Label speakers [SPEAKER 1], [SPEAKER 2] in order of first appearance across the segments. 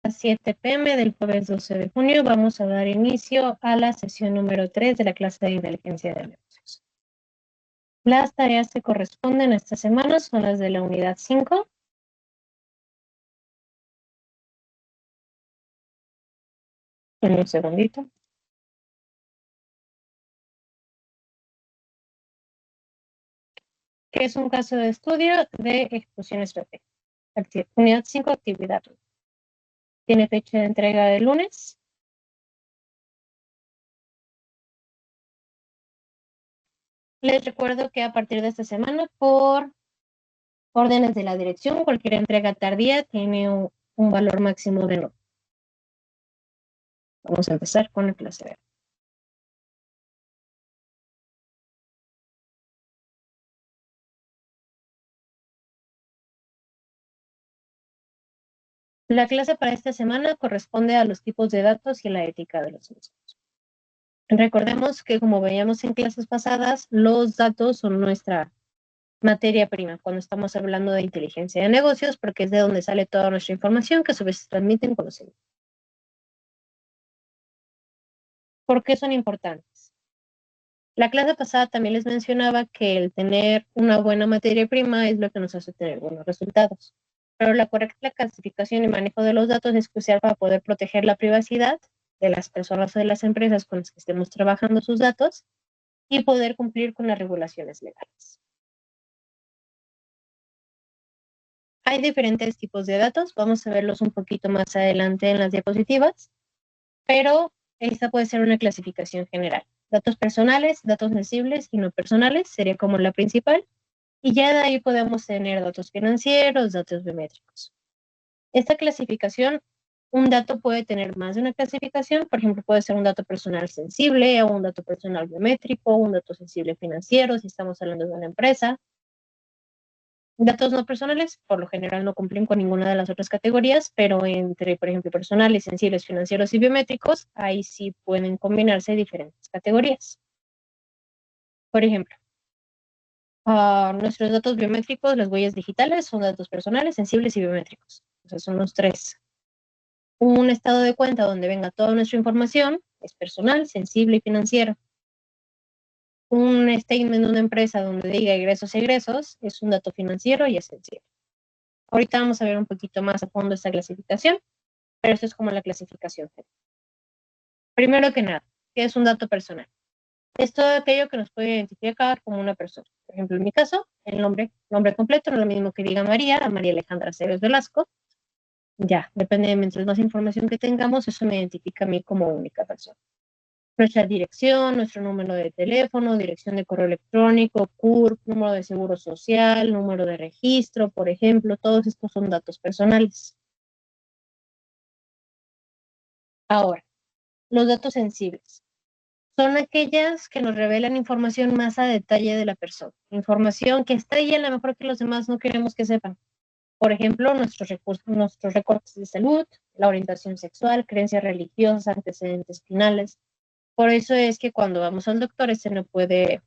[SPEAKER 1] las 7 p.m. del jueves 12 de junio vamos a dar inicio a la sesión número 3 de la clase de inteligencia de negocios. Las tareas que corresponden a esta semana son las de la unidad 5. Un segundito. Que es un caso de estudio de ejecución estratégica. Unidad 5, actividad. Tiene fecha de entrega de lunes. Les recuerdo que a partir de esta semana, por órdenes de la dirección, cualquier entrega tardía tiene un valor máximo de no. Vamos a empezar con la clase B. La clase para esta semana corresponde a los tipos de datos y la ética de los mismos. Recordemos que, como veíamos en clases pasadas, los datos son nuestra materia prima cuando estamos hablando de inteligencia de negocios, porque es de donde sale toda nuestra información que a su vez se transmite en conocimiento. ¿Por qué son importantes? La clase pasada también les mencionaba que el tener una buena materia prima es lo que nos hace tener buenos resultados. Pero la correcta clasificación y manejo de los datos es crucial para poder proteger la privacidad de las personas o de las empresas con las que estemos trabajando sus datos y poder cumplir con las regulaciones legales. Hay diferentes tipos de datos, vamos a verlos un poquito más adelante en las diapositivas, pero esta puede ser una clasificación general. Datos personales, datos sensibles y no personales sería como la principal, y ya de ahí podemos tener datos financieros, datos biométricos. Esta clasificación, un dato puede tener más de una clasificación, por ejemplo, puede ser un dato personal sensible, o un dato personal biométrico, un dato sensible financiero, si estamos hablando de una empresa. Datos no personales, por lo general no cumplen con ninguna de las otras categorías, pero entre, por ejemplo, personales, sensibles, financieros y biométricos, ahí sí pueden combinarse diferentes categorías. Por ejemplo, nuestros datos biométricos, las huellas digitales, son datos personales, sensibles y biométricos. O sea, son los tres. Un estado de cuenta donde venga toda nuestra información es personal, sensible y financiero. Un statement de una empresa donde diga ingresos y egresos es un dato financiero y es sensible. Ahorita vamos a ver un poquito más a fondo esta clasificación, pero esto es como la clasificación. Primero que nada, ¿qué es un dato personal? Es todo aquello que nos puede identificar como una persona. Por ejemplo, en mi caso, el nombre completo no es lo mismo que diga María Alejandra Cebes Velasco. Ya, depende de mientras más información que tengamos, eso me identifica a mí como única persona. Nuestra dirección, nuestro número de teléfono, dirección de correo electrónico, CURP, número de seguro social, número de registro, por ejemplo, todos estos son datos personales. Ahora, los datos sensibles son aquellas que nos revelan información más a detalle de la persona, información que está ahí a lo mejor que los demás no queremos que sepan. Por ejemplo, nuestros recortes de salud, la orientación sexual, creencias religiosas, antecedentes finales. Por eso es que cuando vamos al doctor, se no puede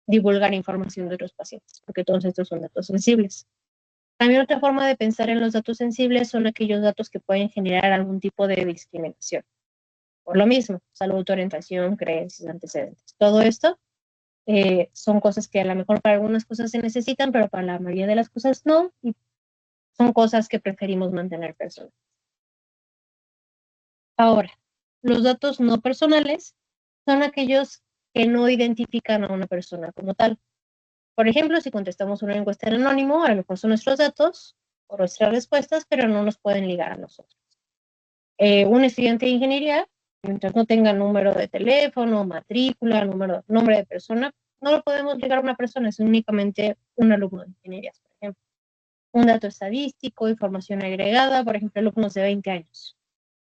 [SPEAKER 1] divulgar información de otros pacientes, porque todos estos son datos sensibles. También otra forma de pensar en los datos sensibles son aquellos datos que pueden generar algún tipo de discriminación. Por lo mismo, salud, orientación, creencias, antecedentes. Todo esto son cosas que a lo mejor para algunas cosas se necesitan, pero para la mayoría de las cosas no, y son cosas que preferimos mantener personales. Ahora, los datos no personales son aquellos que no identifican a una persona como tal. Por ejemplo, si contestamos una encuesta en anónimo, a lo mejor son nuestros datos o nuestras respuestas, pero no nos pueden ligar a nosotros. Un estudiante de ingeniería, mientras no tenga número de teléfono, matrícula, nombre de persona, no lo podemos ligar a una persona, es únicamente un alumno de ingeniería, por ejemplo. Un dato estadístico, información agregada, por ejemplo, alumnos de 20 años.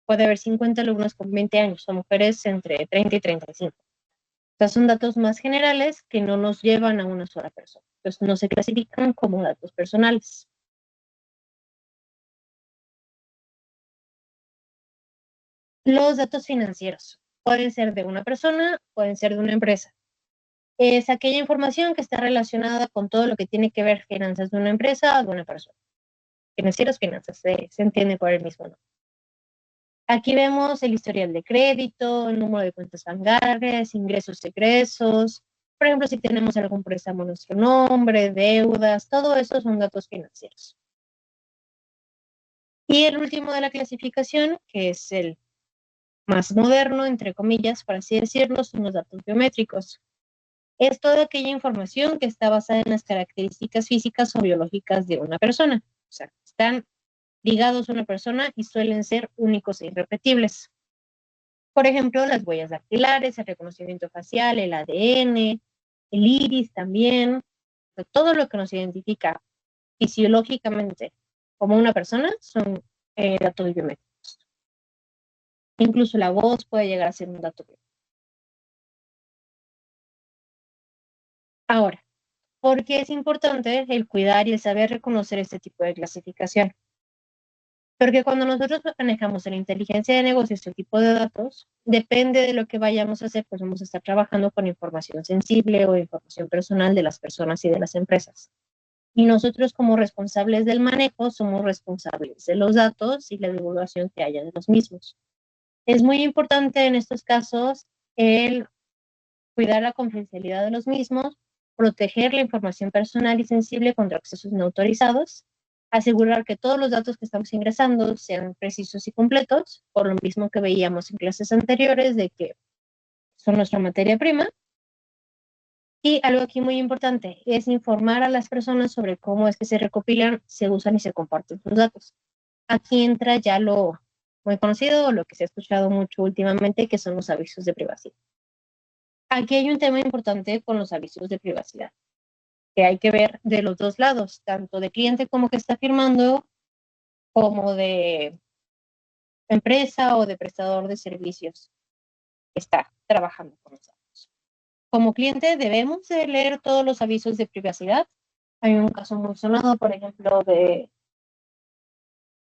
[SPEAKER 1] Puede haber 50 alumnos con 20 años, son mujeres entre 30 y 35. Estos son datos más generales que no nos llevan a una sola persona. Entonces no se clasifican como datos personales. Los datos financieros pueden ser de una persona, pueden ser de una empresa. Es aquella información que está relacionada con todo lo que tiene que ver finanzas de una empresa o de una persona. Financieros, finanzas, se entiende por el mismo nombre. Aquí vemos el historial de crédito, el número de cuentas bancarias, ingresos, egresos. Por ejemplo, si tenemos algún préstamo a nuestro nombre, deudas, todo eso son datos financieros. Y el último de la clasificación, que es el más moderno, entre comillas, por así decirlo, son los datos biométricos. Es toda aquella información que está basada en las características físicas o biológicas de una persona. O sea, están ligados a una persona y suelen ser únicos e irrepetibles. Por ejemplo, las huellas dactilares, el reconocimiento facial, el ADN, el iris también, todo lo que nos identifica fisiológicamente como una persona son datos biométricos. Incluso la voz puede llegar a ser un dato biométrico. Ahora, ¿por qué es importante el cuidar y el saber reconocer este tipo de clasificación? Porque cuando nosotros manejamos en la inteligencia de negocios este tipo de datos, depende de lo que vayamos a hacer, pues vamos a estar trabajando con información sensible o información personal de las personas y de las empresas. Y nosotros como responsables del manejo somos responsables de los datos y la divulgación que haya de los mismos. Es muy importante en estos casos el cuidar la confidencialidad de los mismos, proteger la información personal y sensible contra accesos no autorizados, asegurar que todos los datos que estamos ingresando sean precisos y completos, por lo mismo que veíamos en clases anteriores de que son nuestra materia prima. Y algo aquí muy importante es informar a las personas sobre cómo es que se recopilan, se usan y se comparten sus datos. Aquí entra ya lo muy conocido, lo que se ha escuchado mucho últimamente, que son los avisos de privacidad. Aquí hay un tema importante con los avisos de privacidad, que hay que ver de los dos lados, tanto de cliente como que está firmando, como de empresa o de prestador de servicios que está trabajando con nosotros. Como cliente debemos de leer todos los avisos de privacidad. Hay un caso muy sonado, por ejemplo, de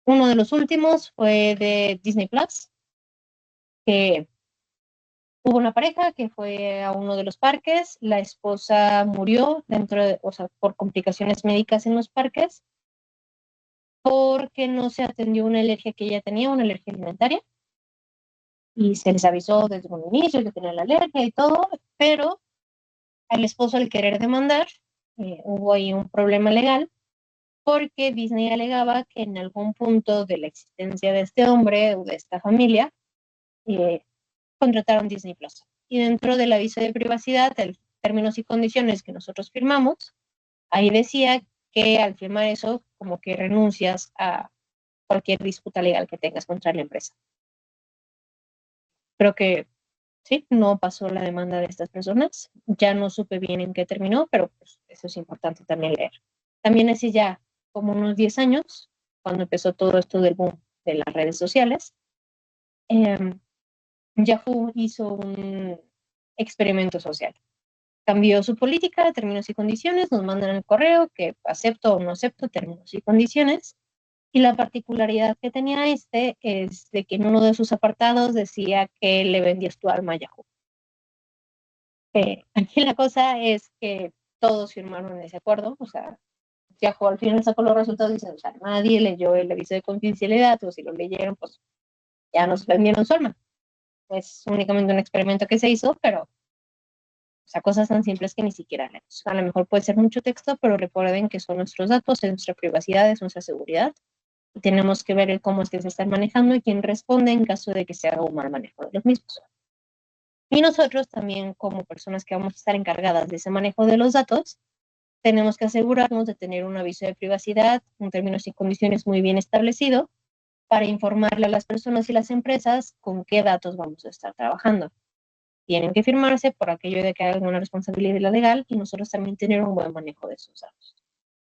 [SPEAKER 1] uno de los últimos fue de Disney Plus, que hubo una pareja que fue a uno de los parques, la esposa murió dentro de, o sea, por complicaciones médicas en los parques, porque no se atendió una alergia que ella tenía, una alergia alimentaria, y se les avisó desde un inicio que tenía la alergia y todo, pero al esposo al querer demandar, hubo ahí un problema legal, porque Disney alegaba que en algún punto de la existencia de este hombre o de esta familia, eh, contrataron Disney Plus. Y dentro del aviso de privacidad, el términos y condiciones que nosotros firmamos, ahí decía que al firmar eso, como que renuncias a cualquier disputa legal que tengas contra la empresa. Creo que sí, no pasó la demanda de estas personas. Ya no supe bien en qué terminó, pero pues, eso es importante también leer. También hace ya como unos 10 años, cuando empezó todo esto del boom de las redes sociales, eh, Yahoo hizo un experimento social. Cambió su política, términos y condiciones, nos mandan el correo que acepto o no acepto términos y condiciones. Y la particularidad que tenía este es de que en uno de sus apartados decía que le vendías tu alma a Yahoo. Aquí la cosa es que todos firmaron ese acuerdo, o sea, Yahoo al final sacó los resultados y dice, o sea, nadie leyó el aviso de confidencialidad, o si lo leyeron, pues ya nos vendieron su alma. Es únicamente un experimento que se hizo, pero, o sea, cosas tan simples que ni siquiera leemos. A lo mejor puede ser mucho texto, pero recuerden que son nuestros datos, es nuestra privacidad, es nuestra seguridad. Y tenemos que ver el cómo es que se están manejando y quién responde en caso de que se haga un mal manejo de los mismos. Y nosotros también, como personas que vamos a estar encargadas de ese manejo de los datos, tenemos que asegurarnos de tener un aviso de privacidad, un términos y condiciones muy bien establecido, para informarle a las personas y las empresas con qué datos vamos a estar trabajando. Tienen que firmarse por aquello de que hay alguna responsabilidad legal y nosotros también tener un buen manejo de sus datos.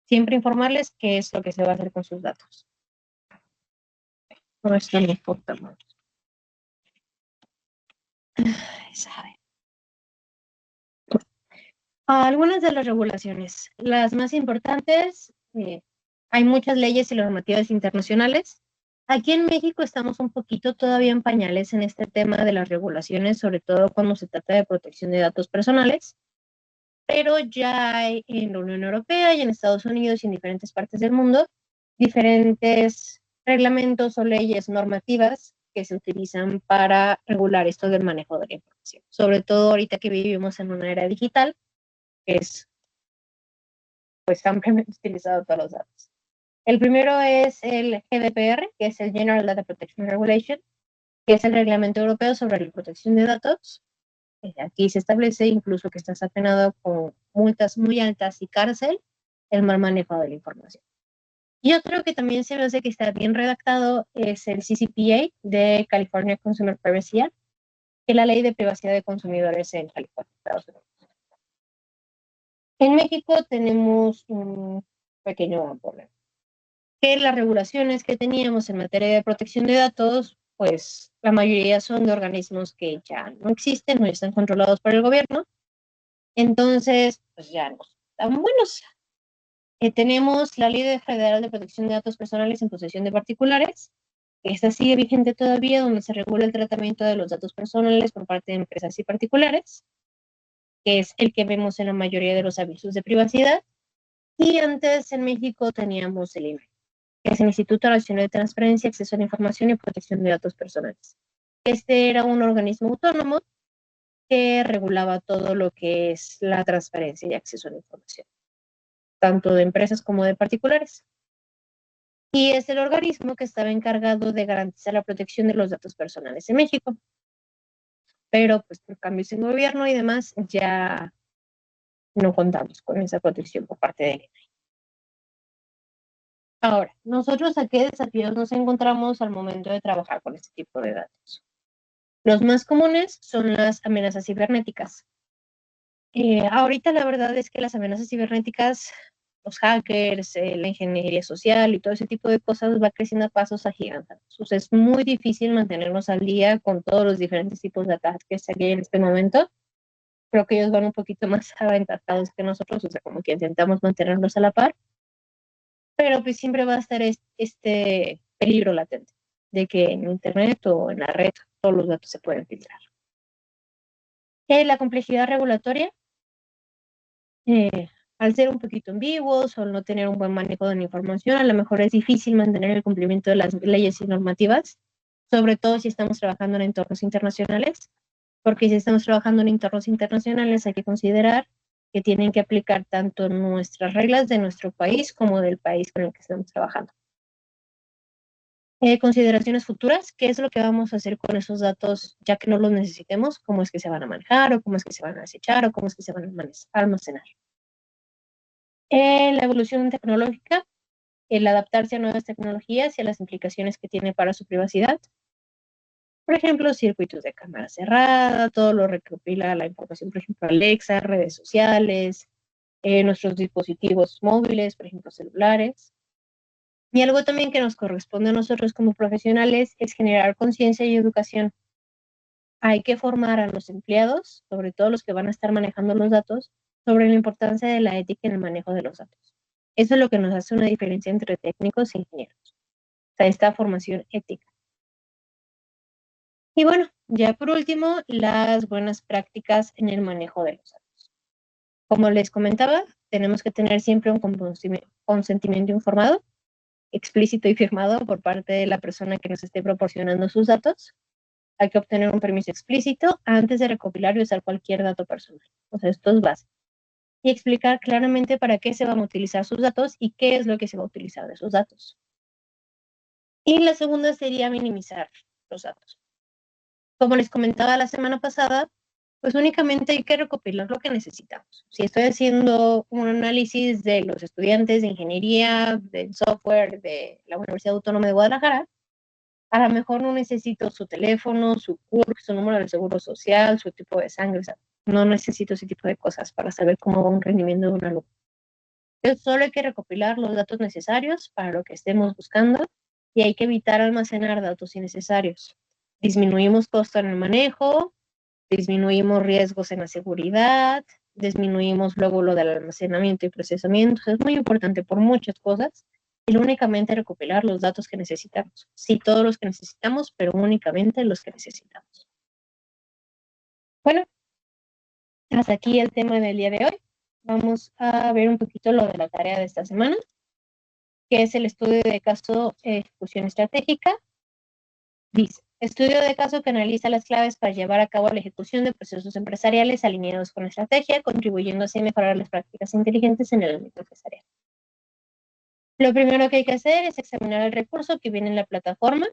[SPEAKER 1] Siempre informarles qué es lo que se va a hacer con sus datos. No es muy importante. ¿Sabe? Algunas de las regulaciones, las más importantes, hay muchas leyes y normativas internacionales. Aquí en México estamos un poquito todavía en pañales en este tema de las regulaciones, sobre todo cuando se trata de protección de datos personales, pero ya hay en la Unión Europea y en Estados Unidos y en diferentes partes del mundo diferentes reglamentos o leyes normativas que se utilizan para regular esto del manejo de la información. Sobre todo ahorita que vivimos en una era digital, que es pues ampliamente utilizado todos los datos. El primero es el GDPR, que es el General Data Protection Regulation, que es el reglamento europeo sobre la protección de datos. Aquí se establece incluso que está sancionado con multas muy altas y cárcel el mal manejo de la información. Y otro que también se me hace que está bien redactado es el CCPA de California Consumer Privacy Act, que es la ley de privacidad de consumidores en California, Estados Unidos. En México tenemos un pequeño problema, que las regulaciones que teníamos en materia de protección de datos, pues la mayoría son de organismos que ya no existen, no están controlados por el gobierno, entonces pues ya no están buenos. Tenemos la Ley Federal de Protección de Datos Personales en posesión de particulares. Esta sigue vigente todavía, donde se regula el tratamiento de los datos personales por parte de empresas y particulares, que es el que vemos en la mayoría de los avisos de privacidad. Y antes en México teníamos el INAI, que es el Instituto Nacional de Transparencia, Acceso a la Información y Protección de Datos Personales. Este era un organismo autónomo que regulaba todo lo que es la transparencia y acceso a la información, tanto de empresas como de particulares. Y es el organismo que estaba encargado de garantizar la protección de los datos personales en México. Pero pues por cambios en gobierno y demás, ya no contamos con esa protección por parte de él. Ahora, nosotros a qué desafíos nos encontramos al momento de trabajar con este tipo de datos. Los más comunes son las amenazas cibernéticas. Ahorita la verdad es que las amenazas cibernéticas, los hackers, la ingeniería social y todo ese tipo de cosas va creciendo a pasos agigantados. O sea, es muy difícil mantenernos al día con todos los diferentes tipos de ataques que hay en este momento. Creo que ellos van un poquito más aventajados que nosotros, o sea, como que intentamos mantenernos a la par, pero pues siempre va a estar este peligro latente de que en Internet o en la red todos los datos se pueden filtrar. La complejidad regulatoria, al ser un poquito ambiguos o al no tener un buen manejo de la información, a lo mejor es difícil mantener el cumplimiento de las leyes y normativas, sobre todo si estamos trabajando en entornos internacionales, porque si estamos trabajando en entornos internacionales hay que considerar que tienen que aplicar tanto nuestras reglas de nuestro país como del país con el que estamos trabajando. Consideraciones futuras, ¿qué es lo que vamos a hacer con esos datos ya que no los necesitemos? ¿Cómo es que se van a manejar o cómo es que se van a desechar o cómo es que se van a almacenar? La evolución tecnológica, el adaptarse a nuevas tecnologías y a las implicaciones que tiene para su privacidad. Por ejemplo, circuitos de cámara cerrada, todo lo recopila la información, por ejemplo, Alexa, redes sociales, nuestros dispositivos móviles, por ejemplo, celulares. Y algo también que nos corresponde a nosotros como profesionales es generar conciencia y educación. Hay que formar a los empleados, sobre todo los que van a estar manejando los datos, sobre la importancia de la ética en el manejo de los datos. Eso es lo que nos hace una diferencia entre técnicos e ingenieros. O sea, esta formación ética. Y bueno, ya por último, las buenas prácticas en el manejo de los datos. Como les comentaba, tenemos que tener siempre un consentimiento informado, explícito y firmado por parte de la persona que nos esté proporcionando sus datos. Hay que obtener un permiso explícito antes de recopilar y usar cualquier dato personal. O sea, esto es básico. Y explicar claramente para qué se van a utilizar sus datos y qué es lo que se va a utilizar de esos datos. Y la segunda sería minimizar los datos. Como les comentaba la semana pasada, pues únicamente hay que recopilar lo que necesitamos. Si estoy haciendo un análisis de los estudiantes de ingeniería, del software de la Universidad Autónoma de Guadalajara, a lo mejor no necesito su teléfono, su CURP, su número de seguro social, su tipo de sangre, o sea, no necesito ese tipo de cosas para saber cómo va un rendimiento de un alumno. Entonces, solo hay que recopilar los datos necesarios para lo que estemos buscando y hay que evitar almacenar datos innecesarios. Disminuimos costo en el manejo, disminuimos riesgos en la seguridad, disminuimos luego lo del almacenamiento y procesamiento. Es muy importante por muchas cosas el únicamente recopilar los datos que necesitamos. Sí, todos los que necesitamos, pero únicamente los que necesitamos. Bueno, hasta aquí el tema del día de hoy. Vamos a ver un poquito lo de la tarea de esta semana, que es el estudio de caso ejecución estratégica. Dice, Estudio de caso que analiza las claves para llevar a cabo la ejecución de procesos empresariales alineados con la estrategia, contribuyendo así a mejorar las prácticas inteligentes en el ámbito empresarial. Lo primero que hay que hacer es examinar el recurso que viene en la plataforma,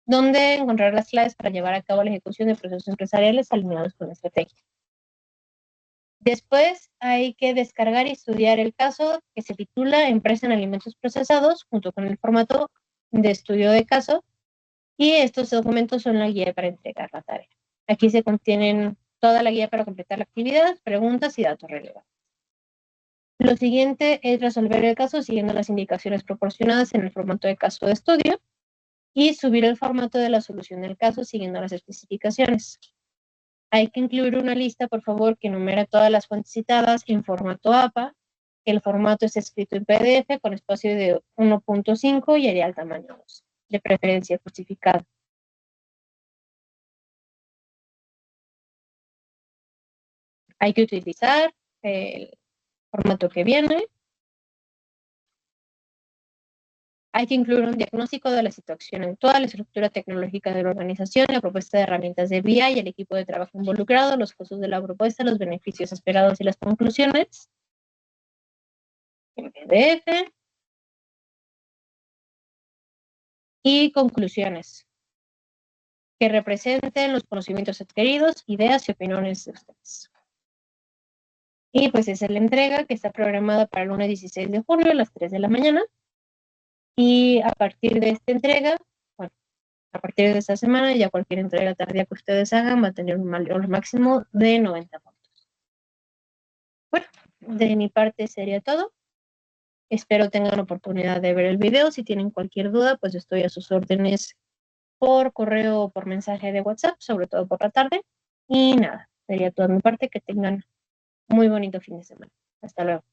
[SPEAKER 1] donde encontrar las claves para llevar a cabo la ejecución de procesos empresariales alineados con la estrategia. Después hay que descargar y estudiar el caso que se titula Empresa en Alimentos Procesados, junto con el formato de estudio de caso, y estos documentos son la guía para entregar la tarea. Aquí se contienen toda la guía para completar la actividad, preguntas y datos relevantes. Lo siguiente es resolver el caso siguiendo las indicaciones proporcionadas en el formato de caso de estudio y subir el formato de la solución del caso siguiendo las especificaciones. Hay que incluir una lista, por favor, que enumera todas las fuentes citadas en formato APA. El formato es escrito en PDF con espacio de 1.5 y Arial tamaño 2, de preferencia justificado. Hay que utilizar el formato que viene. Hay que incluir un diagnóstico de la situación actual, la estructura tecnológica de la organización, la propuesta de herramientas de BI y el equipo de trabajo involucrado, los costos de la propuesta, los beneficios esperados y las conclusiones en PDF. Y conclusiones que representen los conocimientos adquiridos, ideas y opiniones de ustedes. Y pues esa es la entrega que está programada para el lunes 16 de junio a las 3 de la mañana. Y a partir de esta entrega, bueno, a partir de esta semana, ya cualquier entrega tardía que ustedes hagan va a tener un valor máximo de 90 puntos. Bueno, de mi parte sería todo. Espero tengan oportunidad de ver el video. Si tienen cualquier duda, pues estoy a sus órdenes por correo o por mensaje de WhatsApp, sobre todo por la tarde. Y nada, sería todo de mi parte. Que tengan muy bonito fin de semana. Hasta luego.